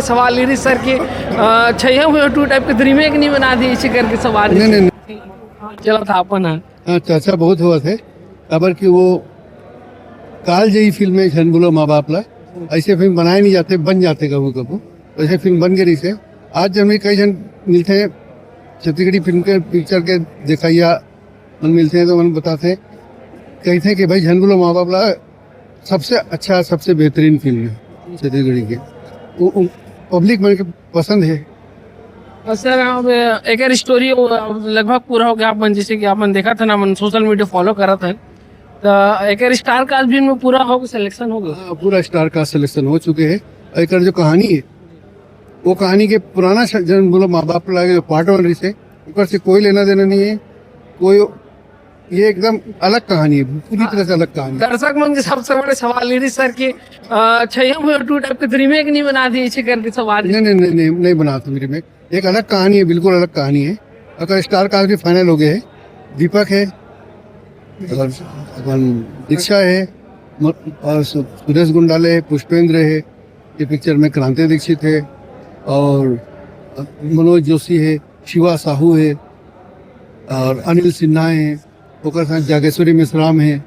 सवाल ये सर की छैया हुए टू टाइप के रीमेक नहीं बना दी इसी करके सवाल नहीं चला था अपन चर्चा बहुत हुआ थे खबर की वो काल जयी फिल्म है झन बोलो माँ बाप ला ऐसे फिल्म बनाए नहीं जाते बन जाते कबू कबू ऐसे फिल्म बन गई से आज जब भी कई जन मिलते हैं छत्तीसगढ़ी फिल्म के पिक्चर के दिखाइया मन मिलते हैं तो मन बताते हैं कहते हैं कि भाई झन बोलो माँ बाप ला सबसे अच्छा सबसे बेहतरीन फिल्म है छत्तीसगढ़ी की वो पब्लिक मन के पसंद है। सर अब एक स्टोरी लगभग पूरा हो गया अपन जैसे कि अपन देखा था ना अपन सोशल मीडिया फॉलो करा था तो एक स्टार कास्ट भी में पूरा हो सिलेक्शन हो गया पूरा स्टार कास्ट सिलेक्शन हो चुके हैं। एक जो कहानी है वो कहानी के पुराना जन्म बोलो माँ बाप लगे पार्ट वन से ऊपर से कोई लेना देना नहीं है कोई ये एकदम अलग कहानी है पूरी तरह से अलग कहानी। दर्शक मन के सबसे बड़े सवाल ये सर की छैया हुए टू टाइप के रीमेक नहीं बना दी इसी करके सवाल नहीं बना था मेरे में एक अलग कहानी है बिल्कुल अलग कहानी है। अगर स्टार कास्ट भी फाइनल हो गए हैं दीपक है दीक्षा है और सुरेश गुंडाले है पुष्पेंद्र है ये पिक्चर में क्रांति दीक्षित है और मनोज जोशी है शिवा साहू है और अनिल सिन्हा है ओकर साथ जागेश्वरी मिश्राम है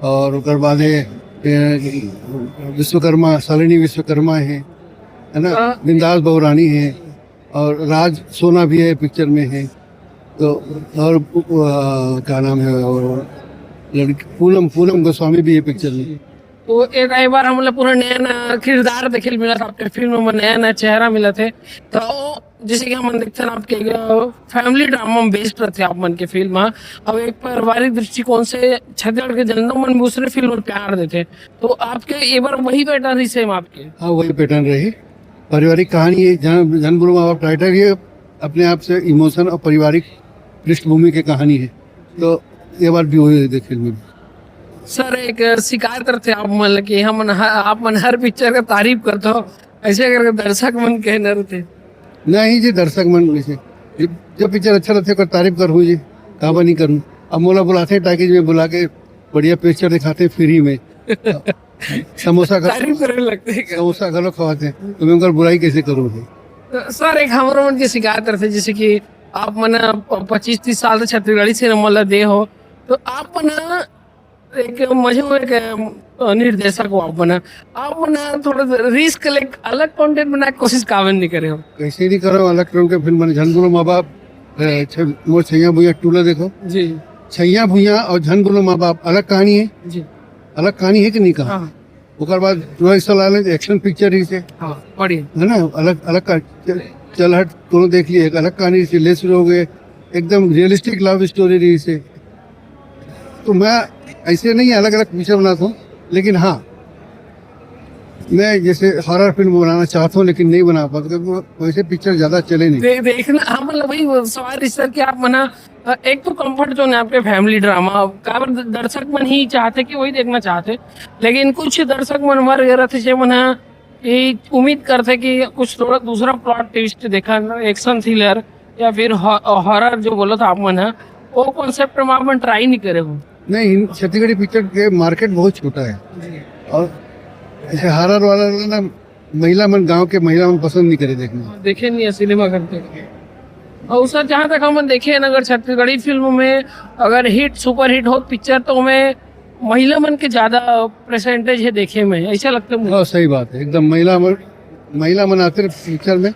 और ओकर बाद है विश्वकर्मा शालिनी विश्वकर्मा है ना बिंदास बहुरानी है और राज सोना भी है पिक्चर में है तो और क्या नाम है और लड़की पूनम गोस्वामी भी है पिक्चर में। तो एक बार हम लोग पूरा नया नया किरदार देखे मिला था आपके फिल्म में नया नया चेहरा मिला थे तो जैसे कि हम देखते हैं आपके फैमिली ड्रामा में बेस्ड रहते आप मन के फिल्म अब एक पारिवारिक दृष्टिकोण से छत्तीसगढ़ के जनता मन दूसरे फिल्म और प्यार देते तो आपके एक बार वही पैटर्न ही सेम आपके। हाँ वही पैटर्न रही पारिवारिक कहानी है जन बोलो माँ बाप राइटर ये अपने आप से इमोशन और पारिवारिक पृष्ठभूमि की कहानी है तो ये बार भी हुई है फिल्म में। सर एक शिकार करते आप मन कि हम आप मन हर पिक्चर का तारीफ करते हो ऐसे करके दर्शक मन कहने रहते नहीं जी दर्शक मन से जो पिक्चर अच्छा रहते कर तारीफ करूँ जी कहा नहीं करूँ अब मोला बुलाते टैकेज में बुला के बढ़िया पिक्चर दिखाते फ्री में समोसा तारीफ करने लगते समोसा घलो खवाते तो मैं उनका बुराई कैसे करूँ। सर एक हमारे मन की शिकार करते जैसे कि आप मन 25-30 साल से छत्तीसगढ़ी सिनेमा दे हो तो आप मन एक मजे एक निर्देशक हो आप बना थोड़ा रिस्क लाइक अलग कंटेंट बनाने की कोशिश कावन नहीं करे हो कैसे नहीं करो अलग तरह के फिल्म बने झन बोलो माँ बाप मोर छैया भुइया टूला देखो जी छैया भुइया और झन बोलो माँ बाप अलग कहानी है जी अलग कहानी है कि नहीं कहा उसके बाद जो एक्शन पिक्चर ही से बढ़िया है ना अलग अलग चल हट दोनों देख लिए एक अलग कहानी से ले शुरू हो गए एकदम रियलिस्टिक लव स्टोरी रही से तो मैं ऐसे नहीं अलग अलग पिक्चर बनाता हूँ लेकिन हाँ मैं जैसे हॉरर फिल्म बनाना चाहता हूँ लेकिन नहीं बना पाता क्योंकि वैसे पिक्चर ज्यादा चले नहीं देखना हाँ मतलब वही सवाल इस सर कि आप मना एक तो कंफर्ट जोन है आपके फैमिली ड्रामा का दर्शक मन ही चाहते कि वही देखना चाहते लेकिन कुछ दर्शक मन मर गए थे मना ये उम्मीद करते कि कुछ थोड़ा दूसरा प्लॉट ट्विस्ट देखा एक्शन थ्रिलर या फिर हॉरर जो बोला था आप मन वो कॉन्सेप्ट में आप ट्राई नहीं करे हो। नहीं छत्तीसगढ़ी पिक्चर के मार्केट बहुत छोटा है और ऐसे हॉरर वाला ना महिला मन गांव के महिला मन पसंद नहीं करे देखना देखे नहीं है सिनेमा करते और सर जहाँ तक हम देखे अगर छत्तीसगढ़ी फिल्म में अगर हिट सुपर हिट हो पिक्चर तो हमें महिला मन के ज्यादा परसेंटेज है देखे में ऐसा लगता है। सही बात है एकदम महिला मन आते पिक्चर में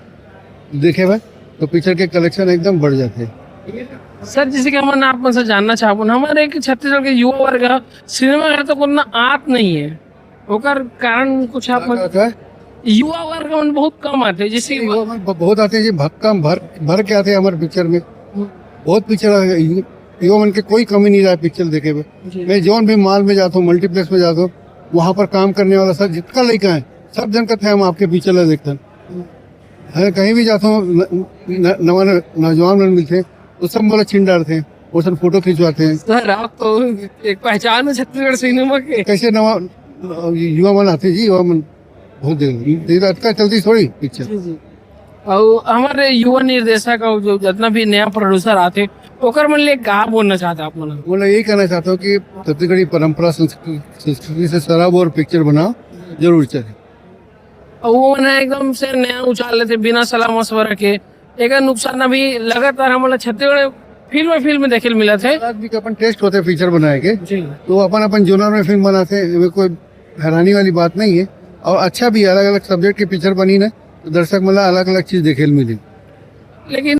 देखे हुए तो पिक्चर के कलेक्शन एकदम बढ़ जाते हैं। सर जैसे कि हम आप मुझसे जानना चाहूँ हमारे एक छत्तीसगढ़ के युवा वर्ग सिनेमा घर तो कोई आत नहीं है ओकर कारण कुछ आप युवा वर्ग में बहुत कम आते जैसे बहुत आते जी भक्कम भर के आते हमारे पिक्चर में बहुत पिक्चर युवा मन के कोई कमी नहीं रहा पिक्चर देखे हुए मैं जौन भी मॉल में जाता हूँ मल्टीप्लेक्स में जाता हूँ वहाँ पर काम करने वाला सब जितना लड़का है सब जन कहते हैं हम आपके पिक्चर देखते हैं कहीं भी जाता हूँ नौजवान मिलते हैं तो सब बोला छिन डालते हैं वो सब फोटो खिंचवाते हैं। सर आप तो एक पहचान है छत्तीसगढ़ सिनेमा के कैसे युवा मन आते जी युवा मन बहुत देर चलती थोड़ी पिक्चर और हमारे युवा निर्देशक और जो जितना भी नया प्रोड्यूसर आते ओकर मन ले का बोलना चाहते आप मन बोला यही कहना चाहता हूँ कि छत्तीसगढ़ी परंपरा संस्कृति से शराब और पिक्चर बनाओ जरूर चले और वो मना एकदम से नया उछाल लेते बिना सलाह मशवरा के। एक नुकसान अभी लगातार हमारा छत्तीसगढ़ फिल्म देखे मिला थे भी अपन टेस्ट होते फीचर बनाए के जी। तो अपन अपन जोनर में फिल्म बनाते हैं, इसमें कोई हैरानी वाली बात नहीं है। और अच्छा भी अलग अलग सब्जेक्ट की पिक्चर बनी ना तो दर्शक मतलब अलग अलग चीज देखे मिली। लेकिन